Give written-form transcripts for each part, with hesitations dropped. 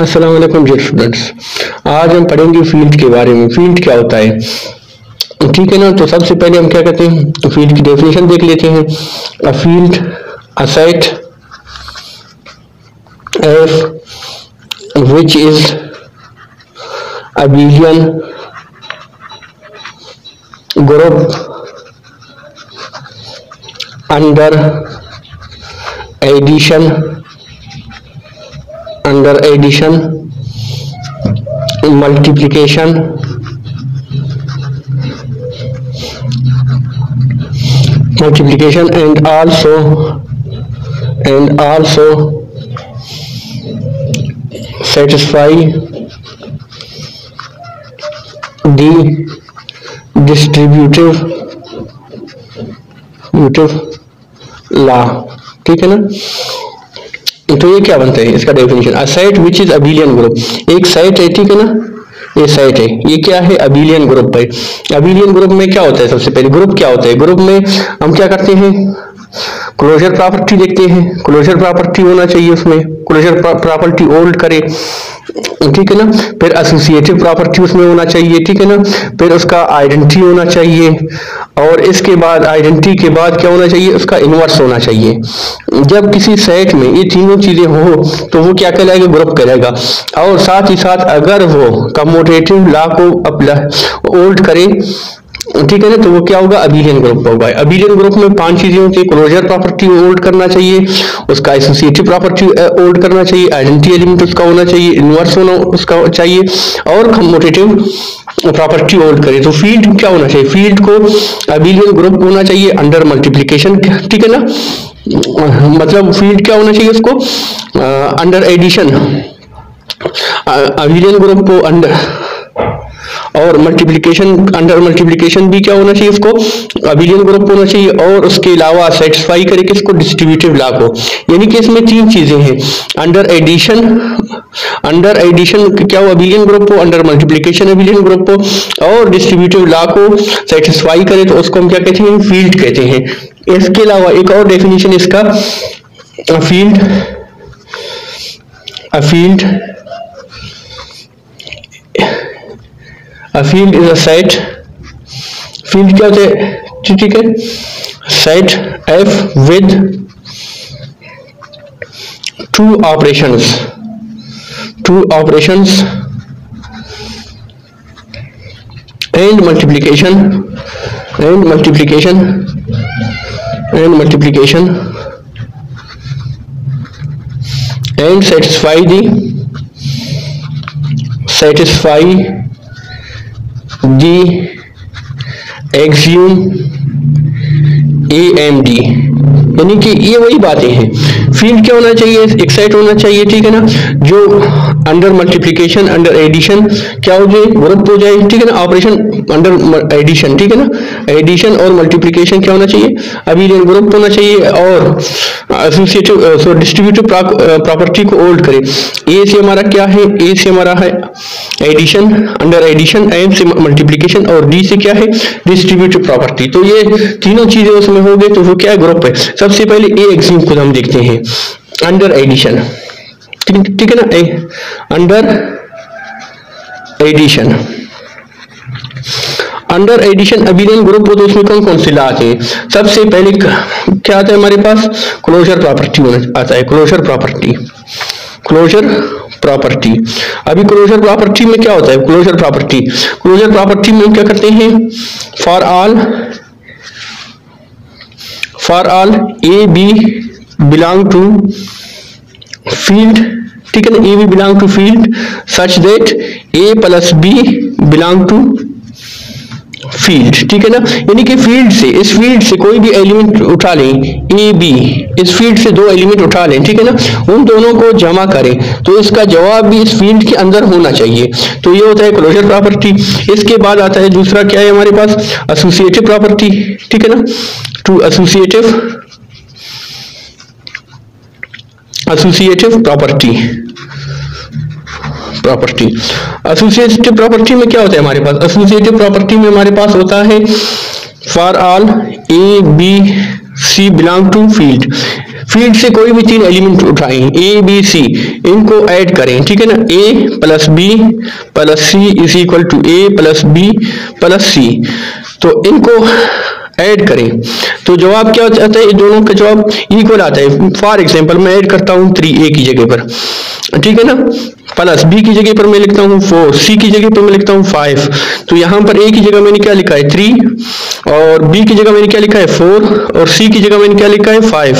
अस्सलाम वालेकुम dear students. आज हम पढ़ेंगे फील्ड के बारे में। फील्ड क्या होता है, ठीक है ना। तो सबसे पहले हम क्या कहते हैं, तो फील्ड की डेफिनेशन देख लेते हैं। A field a set F which is abelian group under addition multiplication and also satisfy the distributive law, ठीक है ना। तो ये क्या बनता है, इसका definition, a set which is abelian group. एक सेट है, ठीक है ना, ये सेट है, ये क्या है, अबेलियन ग्रुप है। अबेलियन ग्रुप में क्या होता है, सबसे पहले ग्रुप क्या होता है। ग्रुप में हम क्या करते हैं, क्लोजर प्रॉपर्टी देखते हैं। क्लोजर प्रॉपर्टी होना चाहिए उसमें, क्लोजर प्रॉपर्टी होल्ड करे, ठीक है ना। फिर एसोसिएटिव प्रॉपर्टी उसमें होना चाहिए, ठीक है ना। फिर उसका आइडेंटिटी होना चाहिए, और इसके बाद आइडेंटिटी के बाद क्या होना चाहिए, उसका इनवर्स होना चाहिए। जब किसी सेट में ये तीनों चीजें हो तो वो क्या कहलाएगा, ग्रुप कहलाएगा। और साथ ही साथ अगर वो कम्यूटेटिव लॉ को होल्ड करे, ठीक है ना, तो वो क्या होगा, अबेलियन ग्रुप होगा। अबेलियन ग्रुप में 5 चीजें होती है। क्लोजर प्रॉपर्टी होल्ड करना चाहिए, उसका एसोसिएटिव प्रॉपर्टी होल्ड करना चाहिए, आइडेंटिटी एलिमेंट उसका होना चाहिए, इनवर्स होना उसका चाहिए, और कम्यूटेटिव प्रॉपर्टी होल्ड करे। तो फील्ड क्या होना चाहिए, फील्ड को अबेलियन ग्रुप होना चाहिए अंडर मल्टीप्लिकेशन, ठीक है ना। मतलब फील्ड क्या होना चाहिए उसको, अंडर एडिशन, अबेलियन ग्रुप को अंडर, और मल्टीप्लिकेशन, अंडर मल्टीप्लिकेशन भी क्या होना चाहिए उसको, अबेलियन ग्रुप होना चाहिए। और उसके अलावा सेटिस्फाई करे किसको, डिस्ट्रीब्यूटिव लॉ को। यानी कि इसमें 3 चीजें हैं, अंडर एडिशन क्या हो, अबेलियन ग्रुप हो, अंडर मल्टीप्लिकेशन अबेलियन ग्रुप हो, और डिस्ट्रीब्यूटिव लॉ को सेटिस्फाई करे, तो उसको हम क्या कहते हैं, फील्ड कहते हैं। इसके अलावा एक और डेफिनेशन इसका, A field is a set, field क्या होता है, ठीक है, set F with 2 operations and multiplication and satisfy the axiom AMD। यानी कि ये वही बातें हैं। फील्ड क्या होना चाहिए, एक सेट होना चाहिए, ठीक है ना, जो अंडर मल्टीप्लिकेशन, अंडर एडिशन क्या हो जाए, ग्रुप हो जाए, ठीक है ना। ऑपरेशन अंडर एडिशन, ठीक है ना, एडिशन और मल्टीप्लिकेशन क्या होना चाहिए, अबेलियन ग्रुप होना चाहिए, और एसोसिएटिव डिस्ट्रीब्यूटिव प्रॉपर्टी को होल्ड करे। ए से हमारा क्या है, ए से हमारा है एडिशन, अंडर एडिशन, एम से मल्टीप्लिकेशन, और डी से क्या है, डिस्ट्रीब्यूटिव प्रॉपर्टी। तो ये तीनों चीजें उसमें हो गई, तो वो क्या है, ग्रुप है। सबसे पहले ए एग्जीम को हम देखते हैं, अंडर एडिशन, ठीक है ना, अंडर एडिशन अबेलियन ग्रुप हो तो उसमें कौन कौन से लॉ आते हैं। सबसे पहले क्या आता है हमारे पास, क्लोजर प्रॉपर्टी आता है, क्लोजर प्रॉपर्टी। अभी क्लोजर प्रॉपर्टी में क्या होता है, क्लोजर प्रॉपर्टी में हम क्या करते हैं, for all A B belong to field, ठीक है ना, A B belong to field such that A plus B belong to field, ठीक है ना। यानी कि फील्ड से, इस फील्ड से कोई भी एलिमेंट उठा लें, ए बी, इस फील्ड से 2 एलिमेंट उठा लें, ठीक है ना, उन दोनों को जमा करें तो इसका जवाब भी इस फील्ड के अंदर होना चाहिए। तो ये होता है क्लोजर प्रॉपर्टी। इसके बाद आता है दूसरा क्या है हमारे पास, एसोसिएटिव प्रॉपर्टी, ठीक है ना। Two associative property associative property में क्या होता है हमारे पास, एसोसिएटिव प्रॉपर्टी में हमारे पास होता है for all A B C belong to field, field से कोई भी तीन एलिमेंट उठाएं ए बी सी, इनको ऐड करें, ठीक है ना, A plus B plus C is equal to A plus B plus C, तो इनको ऐड करें तो जवाब क्या आता है, दोनों का जवाब इक्वल आता है। फॉर एग्जांपल मैं ऐड करता हूँ 3 ए की जगह पर, ठीक है ना, प्लस बी की जगह पर मैं लिखता हूँ 4, सी की जगह पर मैं लिखता हूँ 5, तो यहाँ पर ए की जगह मैंने क्या लिखा है 3 और बी की जगह मैंने क्या लिखा है 4 और सी की जगह मैंने क्या लिखा है 5,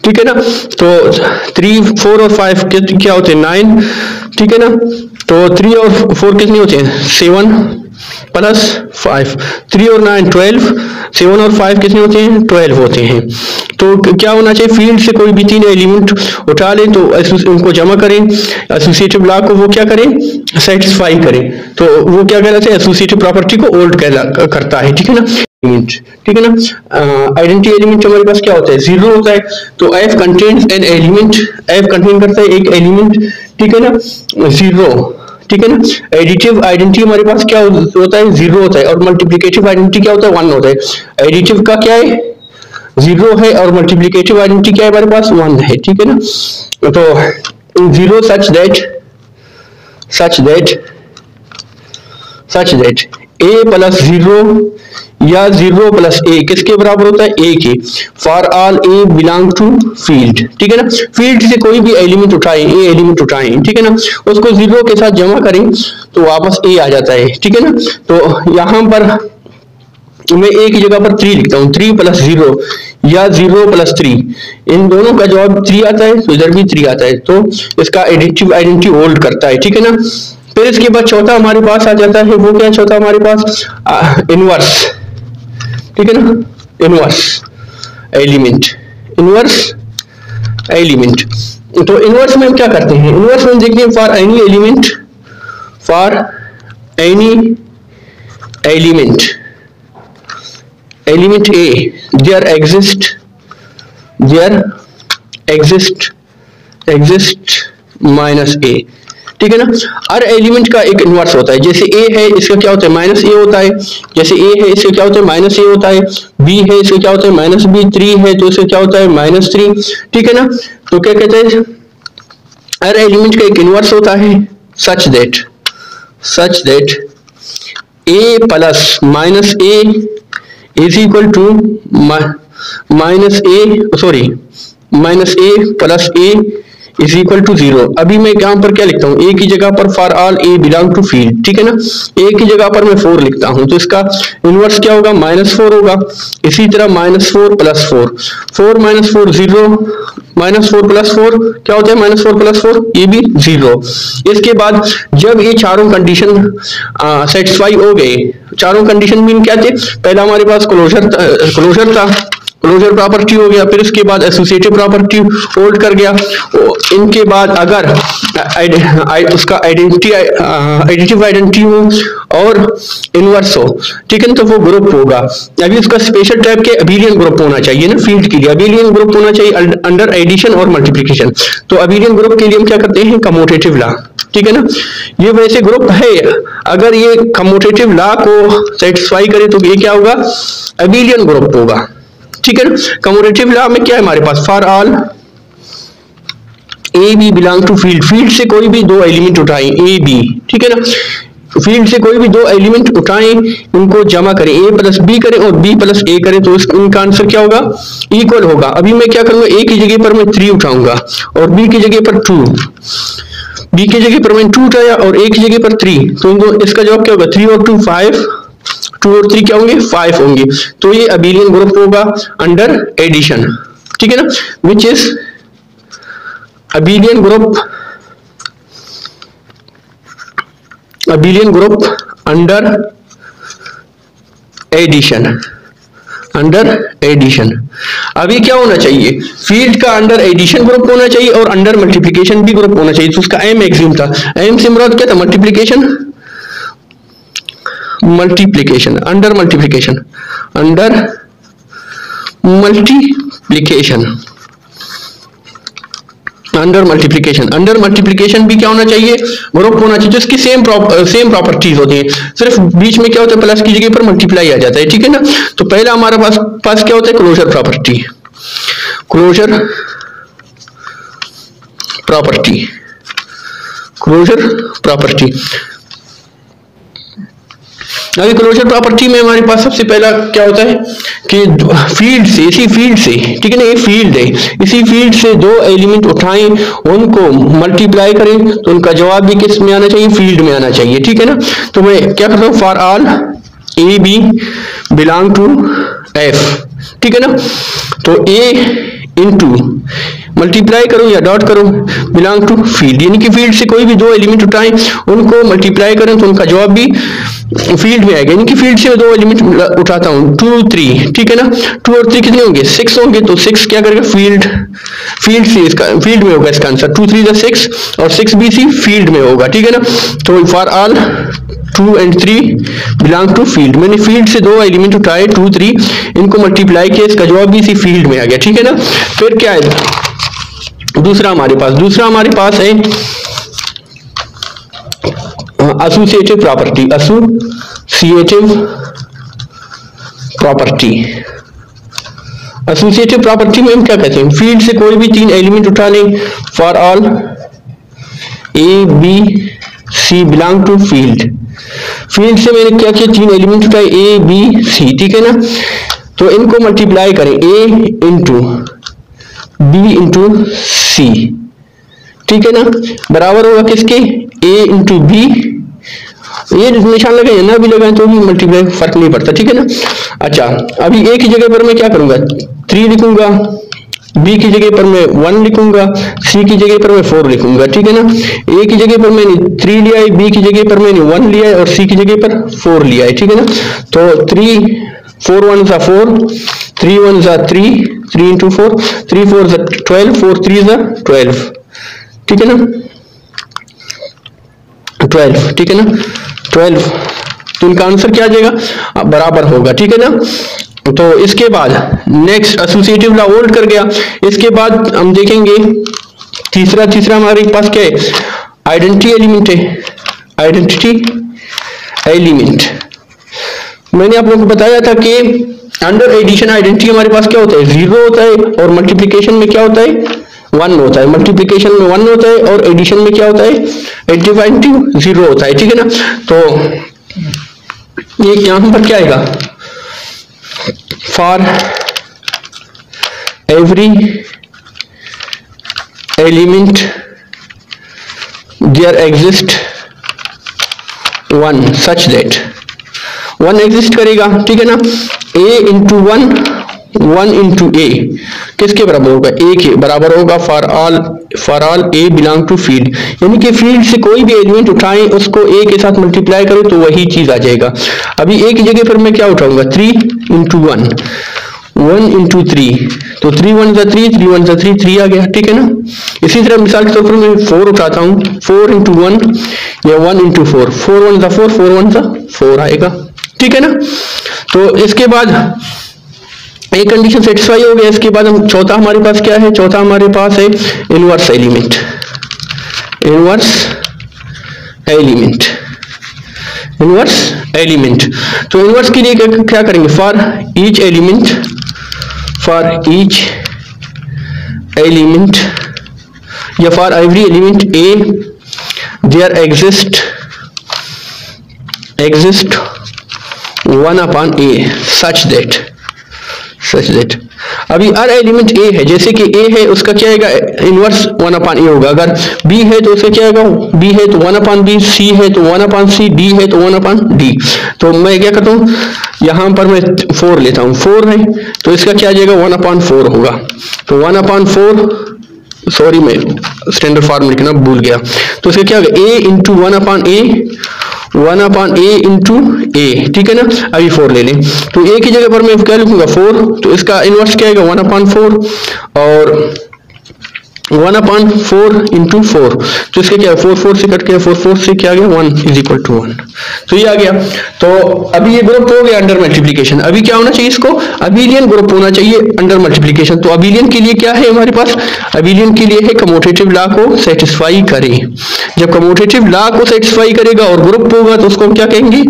ठीक है ना, तो 3 4 और 5 क्या होते हैं 9, ठीक है ना, तो 3 और 4 कितने होते हैं 7 प्लस 5, 3 और 9 12, 7 और 5 कितने होते हैं 12 होते हैं। तो क्या होना चाहिए, फील्ड से कोई भी तीन एलिमेंट उठा लें तो उनको जमा करें, एसोसिएटिव लॉ को वो क्या करें सेटिस्फाई करें, तो वो क्या कहलाता है एसोसिएटिव प्रॉपर्टी को होल्ड करता है, ठीक है ना, ठीक है ना। आइडेंटिटी एलिमेंट हमारे पास क्या होता है 0 होता है, तो F contains an element, F contain करता है एक एलिमेंट, ठीक है ना 0, ठीक है ना। एडिटिव आइडेंटिटी हमारे पास क्या होता है 0 होता है और मल्टीप्लिकेटिव आइडेंटिटी क्या होता है 1 होता है। एडिटिव का क्या है 0 है और मल्टीप्लिकेटिव आइडेंटिटी क्या है हमारे पास 1 है, ठीक है ना, तो 0 सच दैट a प्लस 0 या 0 प्लस a किसके बराबर होता है a के, for all a belong to field, ठीक है ना, फील्ड से कोई भी एलिमेंट उठाएं a एलिमेंट उठाएं, ठीक है ना, उसको 0 के साथ जमा करें तो वापस a आ जाता है, ठीक है ना। तो यहाँ पर मैं a की जगह पर 3 लिखता हूँ, 3 प्लस 0 या 0 प्लस 3, इन दोनों का जवाब 3 आता है तो इधर भी 3 आता है, तो इसका एडिटिव आइडेंटिटी होल्ड करता है, ठीक है ना। फिर इसके बाद चौथा हमारे पास आ जाता है, वो क्या चौथा हमारे पास इनवर्स, ठीक है ना, इनवर्स एलिमेंट, इनवर्स एलिमेंट, तो इनवर्स में हम क्या करते हैं, इनवर्स में देखते हैं for any element, for any element A there exist minus A, ठीक है ना। हर एलिमेंट का एक इनवर्स होता है, जैसे a है इसका क्या होता है माइनस a होता है, जैसे a है इसका क्या होता है माइनस a होता है, b है इसका क्या होता है माइनस b, 3 है तो इसका क्या होता है माइनस 3, ठीक है ना। तो क्या कहते हैं हर एलिमेंट का एक इनवर्स होता है such that a plus minus a is equal to minus a plus a is equal to 0। अभी मैं यहाँ पर क्या लिखता हूँ a की जगह पर for all a belong to field, ठीक है ना, a की जगह पर मैं 4 लिखता हूँ तो इसका इनवर्स क्या होगा -4 होगा। इसी तरह -4 प्लस 4, 4 माइनस 4 0, -4 प्लस 4 क्या होता है -4 प्लस 4 ये भी 0। इसके बाद जब ये चारों कंडीशन सेटिस्फाई हो गए, चारों कंडीशन मीन क्या थे, पहला हमारे पास क्लोजर था, क्लोजर प्रॉपर्टी हो गया, फिर इसके बाद एसोसिएटिव प्रॉपर्टी होल्ड कर गया, इनके बाद अगर उसका एडिटिव आइडेंटिटी हो और इनवर्स हो, ठीक है ना, तो वो ग्रुप होगा। अभी उसका स्पेशल टाइप के अबेलियन ग्रुप होना चाहिए ना, फील्ड के लिए अबेलियन ग्रुप होना चाहिए अंडर एडिशन और मल्टीप्लिकेशन। तो अबेलियन ग्रुप के लिए हम क्या करते हैं कम्यूटेटिव लॉ, ठीक है ना, ये वैसे ग्रुप है, अगर ये कम्यूटेटिव लॉ को सेटिस्फाई करे तो ये क्या होगा अबेलियन ग्रुप होगा, ठीक है ना। कम्यूटेटिव लॉ में क्या है हमारे पास for all A B belong to field, field से कोई भी दो एलिमेंट उठाएं ए बी, ठीक है ना, फील्ड से कोई भी दो एलिमेंट उठाएं उनको जमा करें, ए प्लस बी करें और बी प्लस ए करें तो इनका आंसर क्या होगा इक्वल होगा। अभी मैं क्या करूंगा ए की जगह पर मैं 3 उठाऊंगा और बी की जगह पर 2, बी की जगह पर मैंने 2 उठाया और ए की जगह पर 3, तो इसका जवाब क्या होगा 3 और 2 5, 2 और 3 क्या होंगे 5 होंगे, तो ये अबेलियन ग्रुप होगा अंडर एडिशन, ठीक है ना, which is abelian group under addition. अभी क्या होना चाहिए फील्ड का अंडर एडिशन ग्रुप होना चाहिए और अंडर मल्टीप्लिकेशन भी ग्रुप होना चाहिए, तो उसका एम एक्सिम था, एम से मुराद क्या था multiplication under multiplication under multiplication भी क्या होना चाहिए, ग्रुप होना चाहिए, जिसकी सेम प्रॉपर्टीज होती है, सिर्फ बीच में क्या होता है प्लस की जगह पर मल्टीप्लाई आ जाता है, ठीक है ना। तो पहला हमारे पास क्या होता है, क्लोजर प्रॉपर्टी। अभी क्लोजर प्रॉपर्टी में हमारे पास सबसे पहला क्या होता है कि इसी फील्ड से, ठीक है ना, ये फील्ड है, इसी फील्ड से दो एलिमेंट उठाएं, उनको मल्टीप्लाई करें तो उनका जवाब भी किस में आना चाहिए, फील्ड में आना चाहिए, ठीक है ना। तो मैं क्या करता हूँ, for all A B belong to F, ठीक है ना। तो ए इंटू मल्टीप्लाई करूं या डॉट करूं, बिलोंग टू फील्ड, यानी कि फील्ड से कोई भी दो एलिमेंट उठाएं, उनको मल्टीप्लाई करें तो उनका जवाब भी फील्ड में आएगा, यानी कि फील्ड से दो एलिमेंट उठाता हूं 2 3, ठीक है ना। 2 और 3 कितने होंगे, 6 होंगे, तो 6 क्या करेगा, फील्ड से इसका फील्ड में होगा इसका आंसर, 2 3 6 और 6 भी सी फील्ड में होगा, ठीक है ना। तो for all 2 and 3 belong to field, मैंने फील्ड से दो एलिमेंट उठाए 2 3, इनको मल्टीप्लाई किया, इसका जवाब भी इसी फील्ड में आ गया, ठीक है ना। फिर क्या है दूसरा हमारे पास है एसोसिएटिव प्रॉपर्टी में हम क्या कहते हैं, फील्ड से कोई भी 3 एलिमेंट उठा लें, for all A B C belong to field से मैंने क्या किया, 3 एलिमेंट उठाए ए बी सी, ठीक है ना। तो इनको मल्टीप्लाई करें, ए इंटू बी इंटू सी, ठीक है ना, बराबर होगा किसके, ए इंटू बी, ये निशान लगाए ना भी लगाए तो भी मल्टीप्लाई फर्क नहीं पड़ता, ठीक है ना। अच्छा, अभी ए की जगह पर मैं क्या करूंगा, 3 लिखूंगा, बी की जगह पर मैं 1 लिखूंगा, सी की जगह पर मैं 4 लिखूंगा, ठीक है ना। ए की जगह पर मैंने 3 लिया है, बी की जगह पर मैंने 1 लिया है और सी की जगह पर 4 लिया है, ठीक है ना। तो 3 4 1 जा 4, 3 1 जा 3, 3 into 4, 3 4 जा 12, 4 3 जा 12, ठीक है ना, 12, ठीक है ना, 12। तो इनका आंसर क्या आ जाएगा, बराबर होगा, ठीक है ना। तो इसके बाद नेक्स्ट एसोसिएटिव लॉ होल्ड कर गया। इसके बाद हम देखेंगे तीसरा हमारे पास क्या है, आइडेंटिटी एलिमेंट। मैंने आप लोगों को बताया था कि अंडर एडिशन आइडेंटिटी हमारे पास क्या होता है, 0 होता है, और मल्टीप्लिकेशन में क्या होता है, 1 होता है, मल्टीप्लिकेशन में 1 होता है और एडिशन में क्या होता है, 0 होता है, ठीक है ना। तो ये यहां पर क्या आएगा, for every element there exist 1 such that 1 exist करेगा, ठीक है ना। a इंटू 1 इंटू ए किसके बराबर होगा, ए के बराबर होगा, for all A belong to field, यानी कि फील्ड से कोई भी एलिमेंट उठाएं उसको ए के साथ मल्टीप्लाई करें तो वही चीज आ जाएगा। अभी ए की जगह पर मैं क्या उठाऊंगा, 3 इंटू 1 इंटू 3, तो 3 1 जा 3, 3 1 जा 3, 3 आ गया, ठीक है ना। इसी तरह मिसाल के तौर पर मैं 4 उठाता हूँ, 4 इंटू 1 या 1 इंटू 4, 4 1 जा 4, 4 1 जा 4 आएगा, ठीक है ना। तो इसके बाद एक कंडीशन सेटिस्फाई हो गया। इसके बाद हम चौथा हमारे पास क्या है, चौथा हमारे पास है इनवर्स एलिमेंट। तो इनवर्स के लिए क्या करेंगे, फॉर ईच एलिमेंट या for every element A there exist 1 upon a such that अभी हर एलिमेंट ए है, जैसे कि ए है उसका क्या आएगा, इनवर्स 1 upon ए होगा। अगर बी है तो उसका क्या आएगा, बी है तो 1 upon बी, सी है तो 1 upon सी, डी है तो 1 upon डी। तो मैं क्या करता हूँ, यहां पर मैं 4 लेता हूँ, 4 है तो इसका क्या आ जाएगा, 1 upon 4 होगा। तो 1 upon 4, सॉरी मैं स्टैंडर्ड फॉर्म लिखना भूल गया, तो इसका क्या होगा, A into 1 upon A, 1 upon a into A, ठीक है ना। अभी 4 ले लें, तो a की जगह पर मैं क्या लिखूंगा, 4, तो इसका इनवर्स क्या आएगा, 1 upon 4, और 1/4 इंटू 4, तो इसके क्या है 4 से कट के 4 से क्या आ गया 1 इज इक्वल टू 1, तो ये आ गया। तो अभी ये ग्रुप हो गया अंडर मल्टीप्लीकेशन। अभी क्या होना चाहिए, इसको अबिलियन ग्रुप होना चाहिए अंडर मल्टीप्लीकेशन। तो अबिलियन के लिए क्या है हमारे पास, अबिलियन के लिए है कम्यूटेटिव लॉ को सेटिस्फाई करे। जब कम्यूटेटिव लॉ को सेटिस्फाई करेगा और ग्रुप होगा तो उसको हम क्या कहेंगे,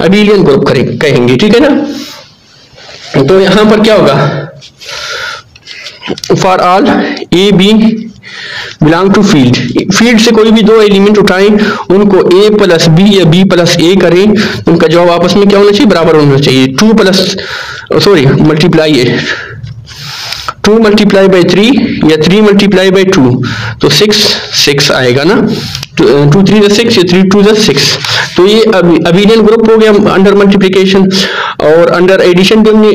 अबिलियन ग्रुप कहेंगे, ठीक है ना। तो यहां पर क्या होगा, for all A B belong to field, field से कोई भी दो एलिमेंट उठाएं, उनको a प्लस बी या b प्लस ए करें, उनका जवाब आपस में क्या होना चाहिए, बराबर होना चाहिए। 2 प्लस मल्टीप्लाई है 2 मल्टीप्लाई बाई 3 या 3 मल्टीप्लाई बाई 2, तो 6 आएगा ना, 2 3 6 या 3 2 6। तो ये अबिलियन ग्रुप हो गया अंडर मल्टीप्लिकेशन। और अंडर एडिशन भी हमने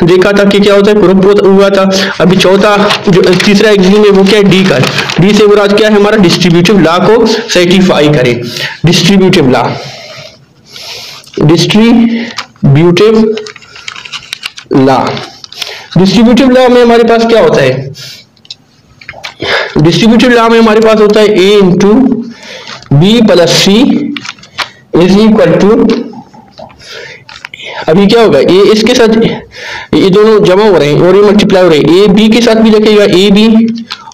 देखा था कि क्या होता है, ग्रुप हुआ था। अभी चौथा जो तीसरा एग्जाम है वो क्या है, डी का। डी से मुराद क्या है हमारा, डिस्ट्रीब्यूटिव लॉ को सेटिस्फाई करे। Distributive law, distributive law, distributive law में हमारे पास क्या होता है, डिस्ट्रीब्यूटिव लॉ में हमारे पास होता है a into B plus C is equal to, अभी क्या होगा, ए इसके साथ ये दोनों जमा हो रहे हैं और ये मल्टीप्लाई हो रहे हैं, ए बी के साथ भी लगेगा ए बी,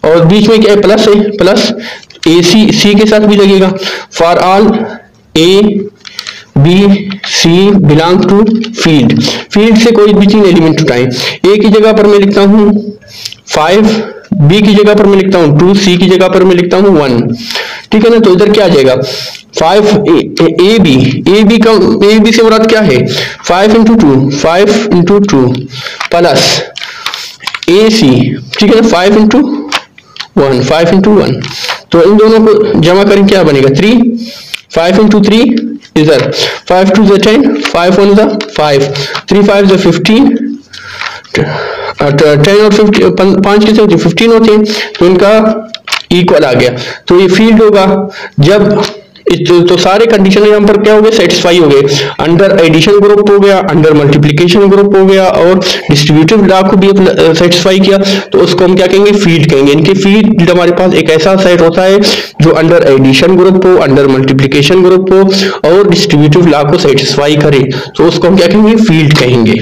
और बीच में क्या है प्लस है, प्लस ए सी के साथ भी लगेगा। For all A B C belong to field, field से कोई भी 3 एलिमेंट उठाएं। ए की जगह पर मैं लिखता हूं 5, बी की जगह पर मैं लिखता हूं 2, सी की जगह पर मैं लिखता हूं 1, ठीक है ना। तो इधर क्या आ जाएगा 5 ए बी से मुराद क्या है 5 इंटू 2 प्लस ए सी, ठीक है ना, 5 इंटू 1, तो इन दोनों को जमा करें क्या बनेगा 3, 5 इंटू 3 इधर 5 2 is 10, 5 1 is 5, 3 5 is 15, 10 और 5 कितने होते हैं 15 होते हैं, तो इनका इक्वल आ गया। तो ये फील्ड होगा जब तो सारे कंडीशन यहाँ पर क्या हो गए, सेटिस्फाई हो गए। अंडर एडिशन ग्रुप हो गया, अंडर मल्टीप्लिकेशन ग्रुप हो गया, और डिस्ट्रीब्यूटिव लॉ को भी सेटिस्फाई किया, तो उसको हम क्या कहेंगे, फील्ड कहेंगे। इनकी फील्ड हमारे पास एक ऐसा सेट होता है जो अंडर एडिशन ग्रुप हो, अंडर मल्टीप्लिकेशन ग्रुप हो और डिस्ट्रीब्यूटिव लॉ को सेटिस्फाई करे, तो उसको हम क्या कहेंगे, फील्ड कहेंगे।